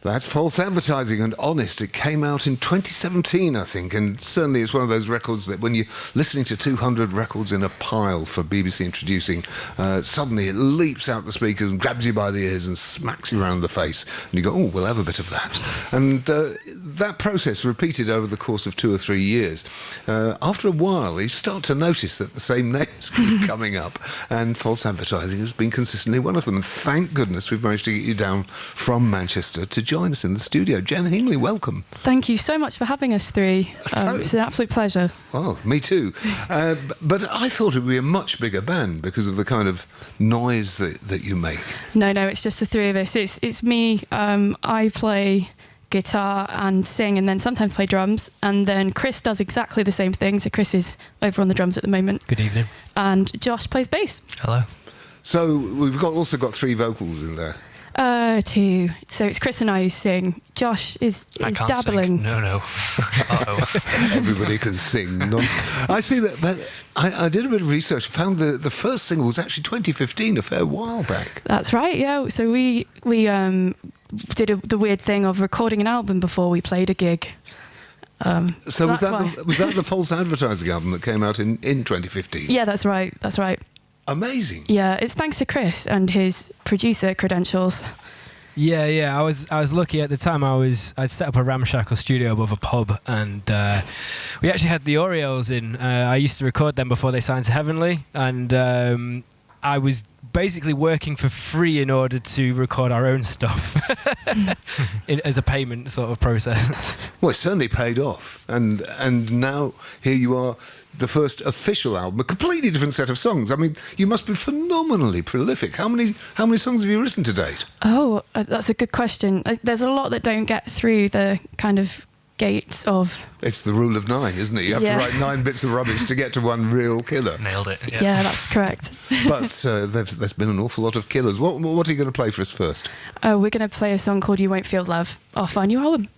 That's False Advertising and Honest. It came out in 2017, I think, and certainly it's one of those records that when you're listening to 200 records in a pile for BBC Introducing, suddenly it leaps out the speakers and grabs you by the ears and smacks you around the face. And you go, oh, we'll have a bit of that. And that process repeated over the course of 2 or 3 years. After a while, you start to notice that the same names keep coming up, and False Advertising has been consistently one of them. And thank goodness we've managed to get you down from Manchester to join us in the studio. Jen Hingley, welcome. Thank you so much for having us three. It's an absolute pleasure. Well, me too. But I thought it would be a much bigger band because of the kind of noise that you make. No, it's just the three of us. It's me. I play guitar and sing and then sometimes play drums, and then Chris does exactly the same thing. So Chris is over on the drums at the moment. Good evening. And Josh plays bass. Hello. So we've also got 3 vocals in there. 2. So it's Chris and I who sing. Josh is dabbling. Sing. No. Uh-oh. Everybody can sing. I see that, but I did a bit of research. Found the first single was actually 2015, a fair while back. That's right. Yeah. So we did the weird thing of recording an album before we played a gig. So was that the False Advertising album that came out in 2015? Yeah, that's right. Amazing. Yeah, it's thanks to Chris and his producer credentials. Yeah. I was lucky at the time. I'd set up a ramshackle studio above a pub, and we actually had the Orioles in. I used to record them before they signed to Heavenly, and I was basically working for free in order to record our own stuff as a payment sort of process. Well, it certainly paid off, and now here you are, the first official album, a completely different set of songs. I mean, you must be phenomenally prolific. How many songs have you written to date? Oh, that's a good question. There's a lot that don't get through the kind of gates of... It's the rule of 9, isn't it? You have to write 9 bits of rubbish to get to one real killer. Nailed it. Yeah, that's correct. But there's been an awful lot of killers. What are you going to play for us first? We're going to play a song called You Won't Feel Love off our new album.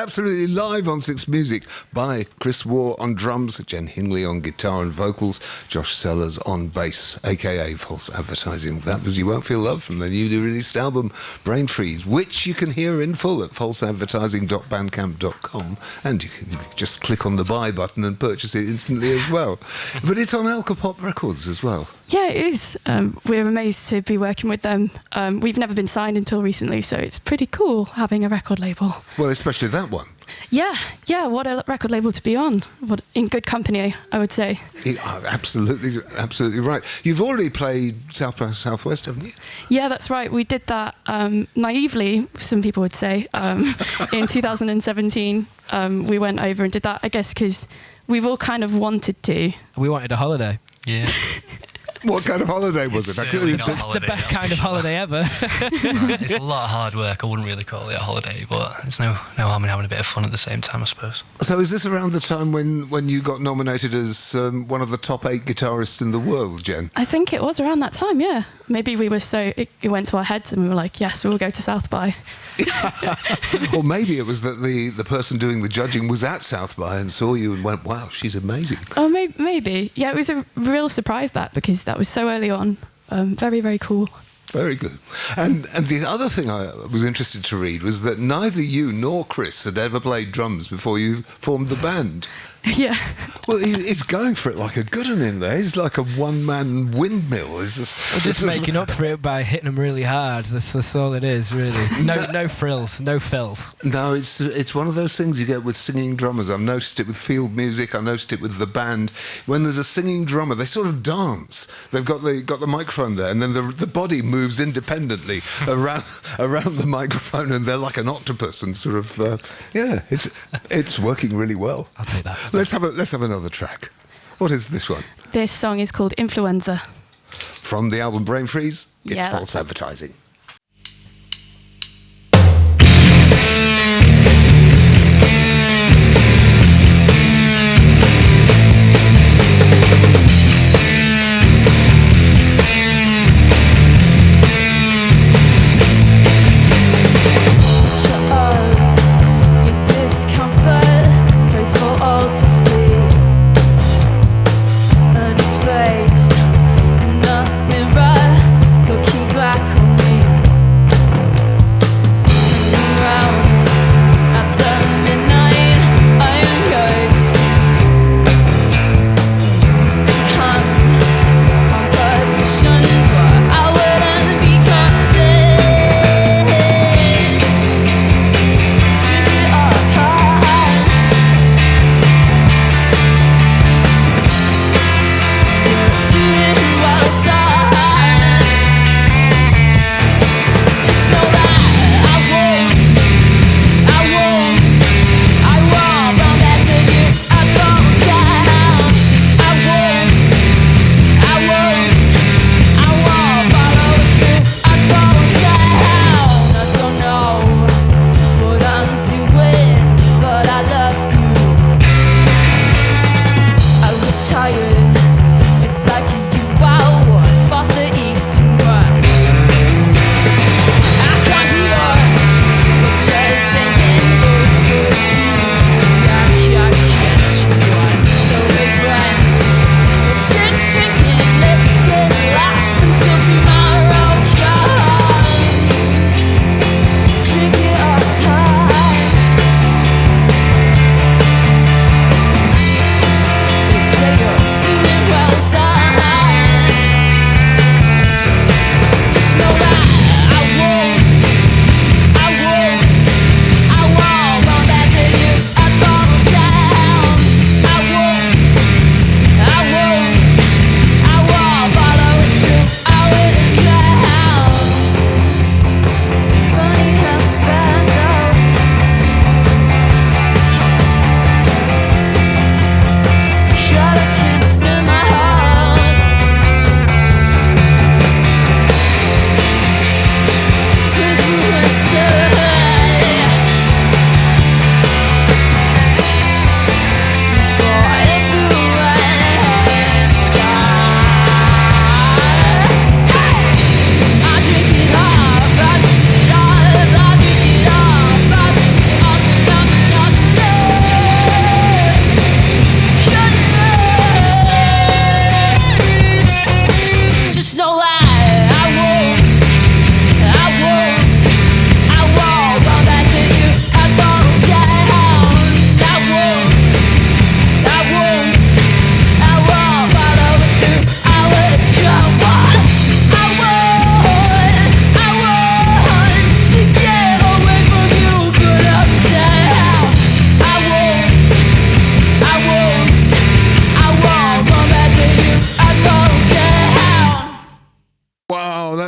absolutely live on Six Music by Chris Waugh on drums, Jen Hingley on guitar and vocals, Josh Sellers on bass, aka False Advertising. That was You Won't Feel Love from the newly released album Brainfreeze, which you can hear in full at falseadvertising.bandcamp.com, and you can just click on the buy button and purchase it instantly as well. But it's on Alcopop Records as well. Yeah, it is. We're amazed to be working with them. We've never been signed until recently, so it's pretty cool having a record label. Well, especially that one. Yeah, what a record label to be on. What in good company, I would say. Yeah, absolutely right. You've already played South by Southwest, haven't you? Yeah, that's right. We did that naively, some people would say, in 2017. We went over and did that, I guess, because we've all kind of wanted to. We wanted a holiday. Yeah. What kind of holiday was it? Certainly It's not a the holiday, best that's kind for of sure. holiday ever. It's a lot of hard work. I wouldn't really call it a holiday, but there's no harm in having a bit of fun at the same time, I suppose. So is this around the time when you got nominated as one of the top 8 guitarists in the world, Jen? I think it was around that time, yeah. Maybe we were it went to our heads and we were like, yes, we'll go to South by. Or maybe it was that the person doing the judging was at South by and saw you and went, wow, she's amazing. Oh, maybe. Yeah, it was a real surprise because that was so early on. Very, very cool. Very good. And the other thing I was interested to read was that neither you nor Chris had ever played drums before you formed the band. Yeah. Well, he's going for it like a good one in there. He's like a one-man windmill. We're just making up for it by hitting them really hard. That's all it is, really. No frills, no fills. No, it's one of those things you get with singing drummers. I've noticed it with field music. I noticed it with the band. When there's a singing drummer, they sort of dance. They've got the microphone there, and then the body moves independently around the microphone, and they're like an octopus, and sort of it's working really well. I'll take that. Let's have another track. What is this one? This song is called Influenza. From the album Brainfreeze, it's Yeah, False that's it. Advertising. Looking back on me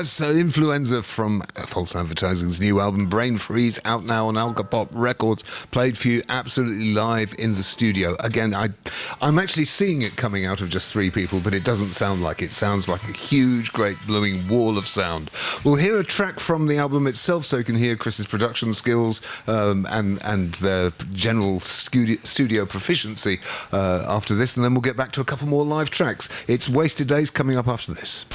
That's Influenza from False Advertising's new album Brainfreeze, out now on Alcopop Records, played for you absolutely live in the studio. Again, I'm actually seeing it coming out of just three people, but it doesn't sound like it. Sounds like a huge, great, blowing wall of sound. We'll hear a track from the album itself so you can hear Chris's production skills and their general studio proficiency after this, and then we'll get back to a couple more live tracks. It's Wasted Days coming up after this.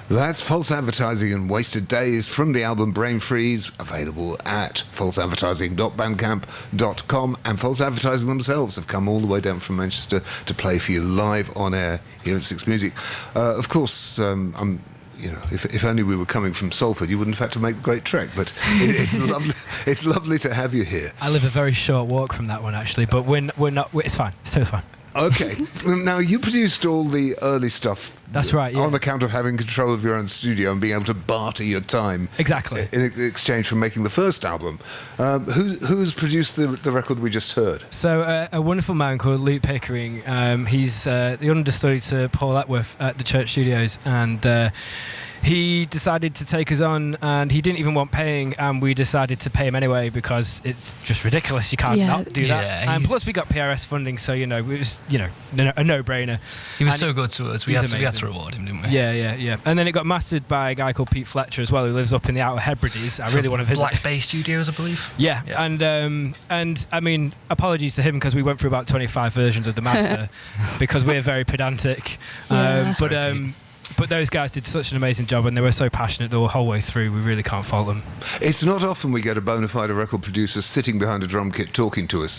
That's False Advertising and Wasted Days from the album Brainfreeze, available at falseadvertising.bandcamp.com, and False Advertising themselves have come all the way down from Manchester to play for you live on air here at Six Music. Of course, if only we were coming from Salford, you wouldn't have had to make the great trek, but it's lovely. It's lovely to have you here. I live a very short walk from that one, actually, but we're not. It's fine. It's totally fine. Okay. Now, you produced all the early stuff. That's right, yeah. On account of having control of your own studio and being able to barter your time. Exactly. In exchange for making the first album. Who has produced the record we just heard? So a wonderful man called Luke Pickering. He's the understudy to Paul Epworth at the Church Studios, and he decided to take us on, and he didn't even want paying, and we decided to pay him anyway because it's just ridiculous. You can't not do that. Yeah, and plus we got PRS funding, so it was a no-brainer. He was And so good to us. We had to reward him, didn't we? Yeah. And then it got mastered by a guy called Pete Fletcher as well, who lives up in the Outer Hebrides. I really want to visit. Black Bay Studios, I believe. Yeah. And I mean, apologies to him because we went through about 25 versions of the master because we're very pedantic. But those guys did such an amazing job, and they were so passionate the whole way through. We really can't fault them. It's not often we get a bona fide record producer sitting behind a drum kit talking to us.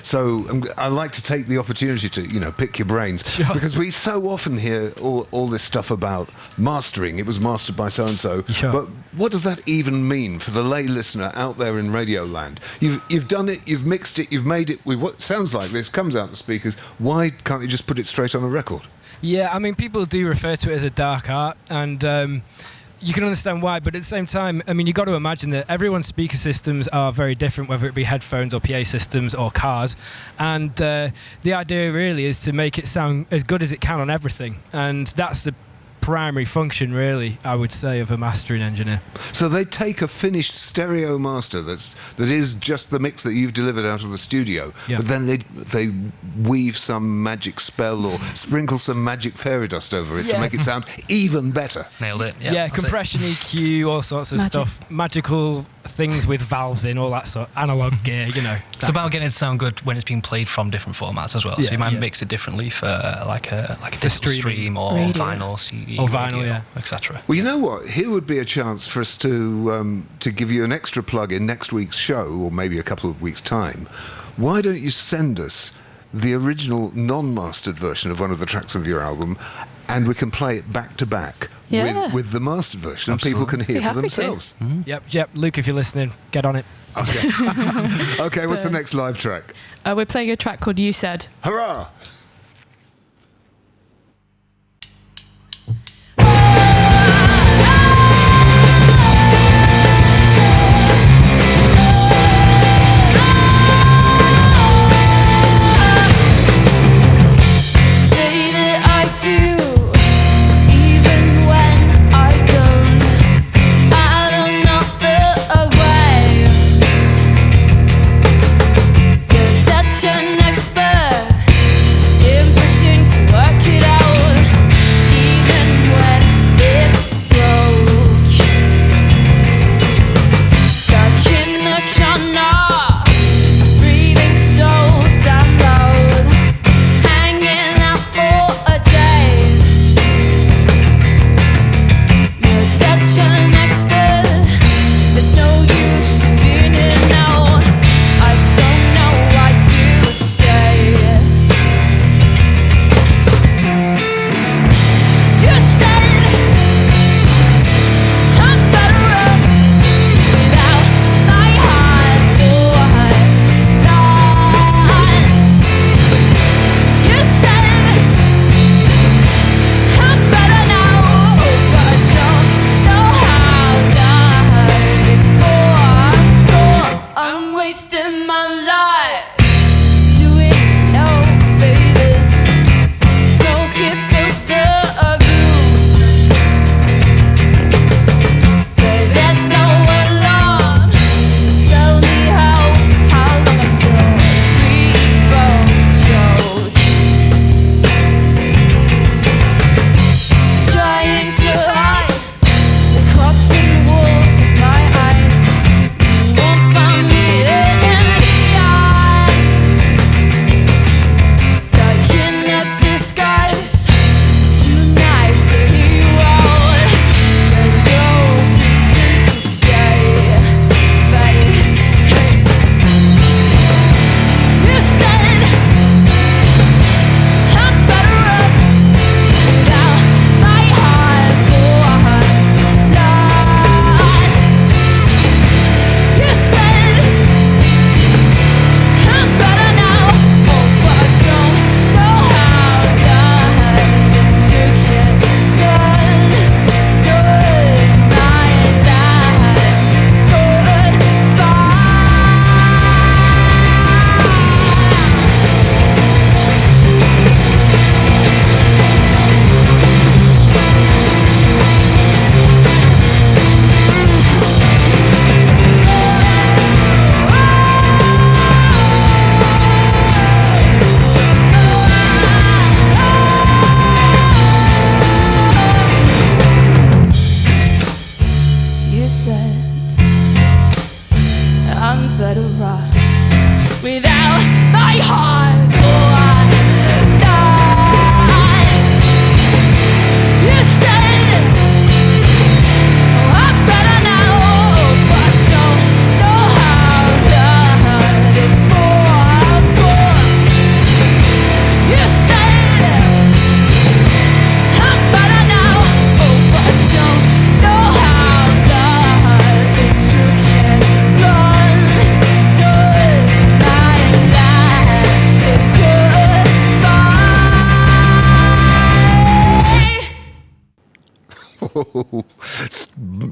So I like to take the opportunity to pick your brains, Sure. because we so often hear all this stuff about mastering. It was mastered by so and so. Sure. But what does that even mean for the lay listener out there in Radio Land? You've done it. You've mixed it. You've made it with what sounds like this comes out the speakers. Why can't you just put it straight on a record? Yeah, I mean, people do refer to it as a dark art, and you can understand why, but at the same time, I mean, you've got to imagine that everyone's speaker systems are very different, whether it be headphones or PA systems or cars, and the idea really is to make it sound as good as it can on everything, and that's the primary function, really, I would say, of a mastering engineer. So they take a finished stereo master that is just the mix that you've delivered out of the studio, Yeah. but then they weave some magic spell or sprinkle some magic fairy dust over it to make it sound even better. Nailed it. Yeah, compression, EQ, all sorts of stuff, magical things with valves in, all that sort, analog gear, It's about getting it to sound good when it's being played from different formats as well. Yeah, so you might yeah. mix it differently for like a digital stream or Radio. vinyl, CD, Or vinyl, radio, yeah. etc. Well, you know what? Here would be a chance for us to give you an extra plug in next week's show, or maybe a couple of weeks' time. Why don't you send us the original non-mastered version of one of the tracks of your album, and we can play it back to back with the mastered version, and people can hear Be for happy to. themselves. Yep. Luke, if you're listening, get on it. Okay. Okay, what's the next live track? We're playing a track called You Said. Hurrah! Say that I do, even when I don't. I don't know the way. You're such an expert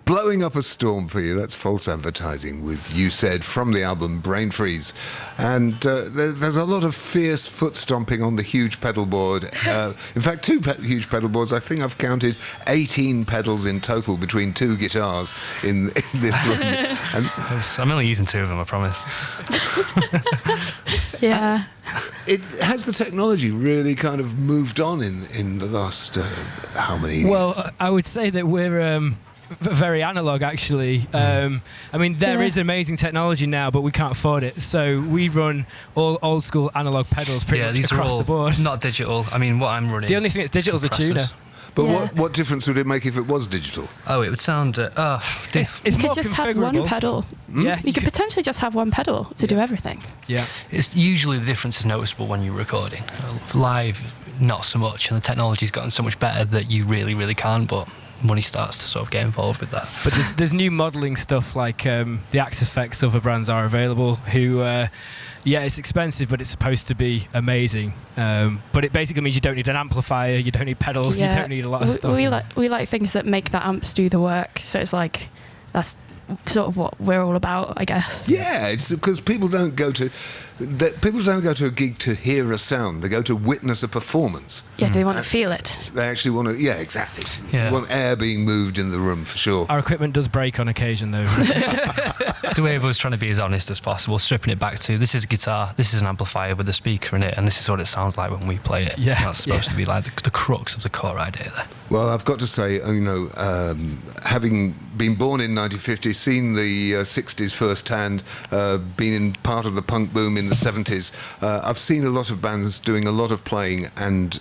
Blowing up a storm for you. That's False Advertising with You Said from the album Brainfreeze. And there's a lot of fierce foot stomping on the huge pedal board. In fact, huge pedal boards. I think I've counted 18 pedals in total between two guitars in this room. And I'm only using 2 of them, I promise. Yeah. has the technology really kind of moved on in the last how many years? Well, I would say that we're very analog, actually. I mean, there is amazing technology now, but we can't afford it. So we run all old school analog pedals pretty much these across are all the board. not digital. I mean, what I'm running. The only thing that's digital is a tuner. But Yeah. what difference would it make if it was digital? Oh, it would sound. It's You more could just have one configurable. pedal. Yeah, You could potentially just have one pedal to do everything. Yeah. It's usually the difference is noticeable when you're recording. Live, not so much, and the technology's gotten so much better that you really, really can't. But money starts to sort of get involved with that. But there's new modelling stuff like the Axe Effects other brands are available. Who, it's expensive, but it's supposed to be amazing. But it basically means you don't need an amplifier, you don't need pedals, you don't need a lot of stuff. We like things that make the amps do the work. So it's like that's sort of what we're all about, I guess. Yeah, it's because people don't go to a gig to hear a sound. They go to witness a performance. Yeah, they want to feel it. They actually want to. Yeah, exactly. Yeah. You want air being moved in the room for sure. Our equipment does break on occasion, though. So we was trying to be as honest as possible, stripping it back to this is a guitar, this is an amplifier with a speaker in it, and this is what it sounds like when we play it. Yeah, That's supposed to be like the crux of the core idea there. Well, I've got to say, having been born in 1950, seen the 60s firsthand, been in part of the punk boom in the 70s, I've seen a lot of bands doing a lot of playing, and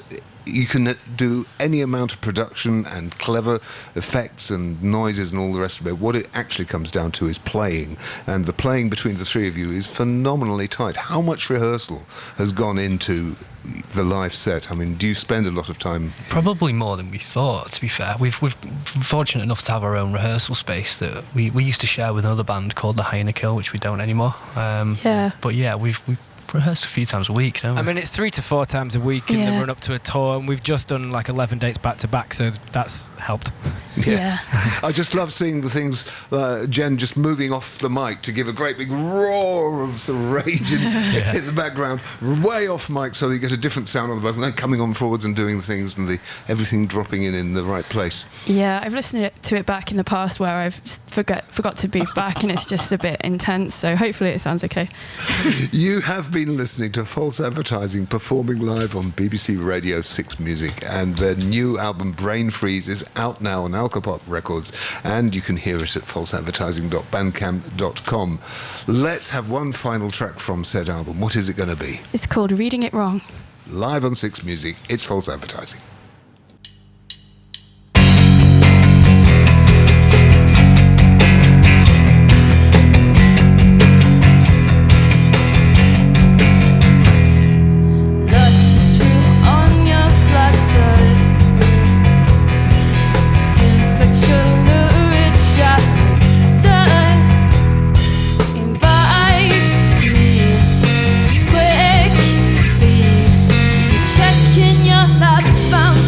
you can do any amount of production and clever effects and noises and all the rest of it. What it actually comes down to is playing, and the playing between the three of you is phenomenally tight. How much rehearsal has gone into the live set? I mean, do you spend a lot of time? Probably more than we thought, to be fair. We've fortunate enough to have our own rehearsal space that we used to share with another band called the Hyena Kill, which we don't anymore. But yeah, we've rehearsed a few times a week, don't we? I mean, it's 3 to 4 times a week in the run up to a tour, and we've just done like 11 dates back to back, so that's helped. Yeah. I just love seeing the things, Jen just moving off the mic to give a great big roar of sort of rage in the background, way off mic, so that you get a different sound on the vocal, and then coming on forwards and doing the things, and everything dropping in the right place. Yeah, I've listened to it back in the past where I've just forgot to beef back, and it's just a bit intense, so hopefully it sounds okay. You have been listening to False Advertising performing live on BBC Radio 6 Music, and their new album Brainfreeze is out now on Alcopop Records, and you can hear it at falseadvertising.bandcamp.com. Let's have one final track from said album. What is it going to be? It's called Reading It Wrong. Live on 6 Music, it's False Advertising. Checking your lab found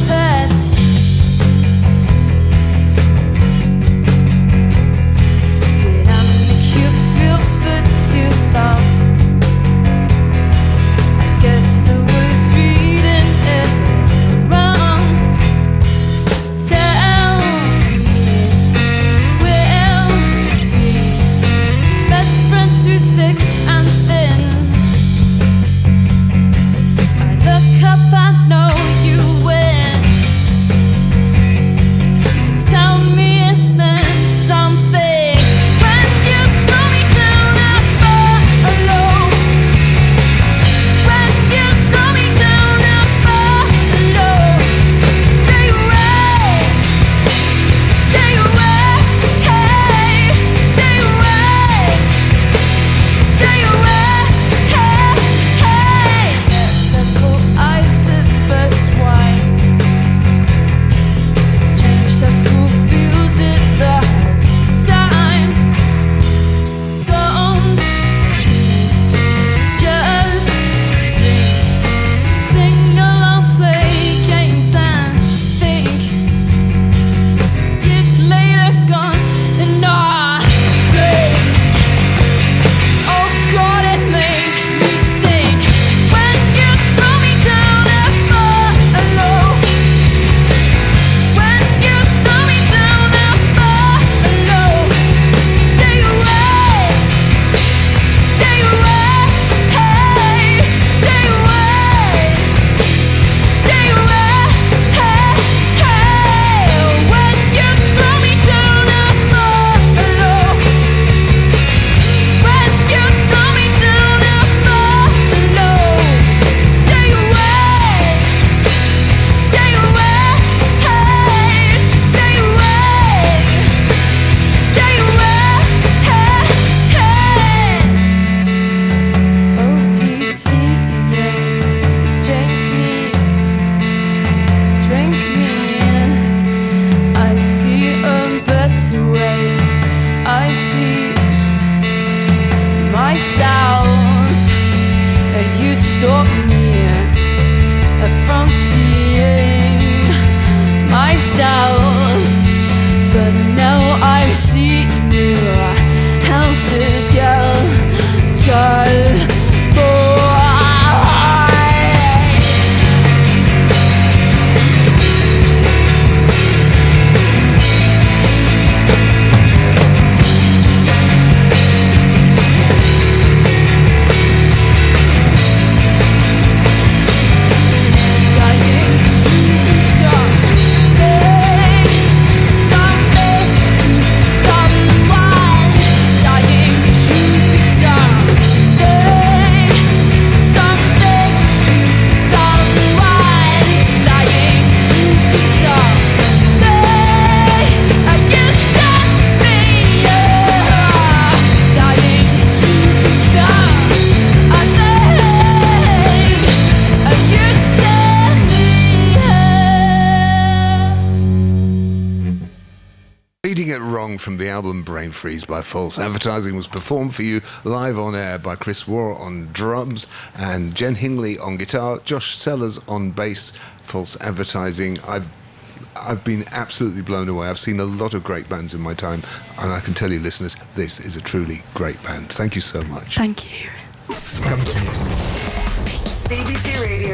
from the album Brainfreeze by False Advertising was performed for you live on air by Chris Waugh on drums and Jen Hingley on guitar, Josh Sellers on bass. False Advertising. I've been absolutely blown away. I've seen a lot of great bands in my time, and I can tell you, listeners, this is a truly great band. Thank you so much. Thank you. BBC Radio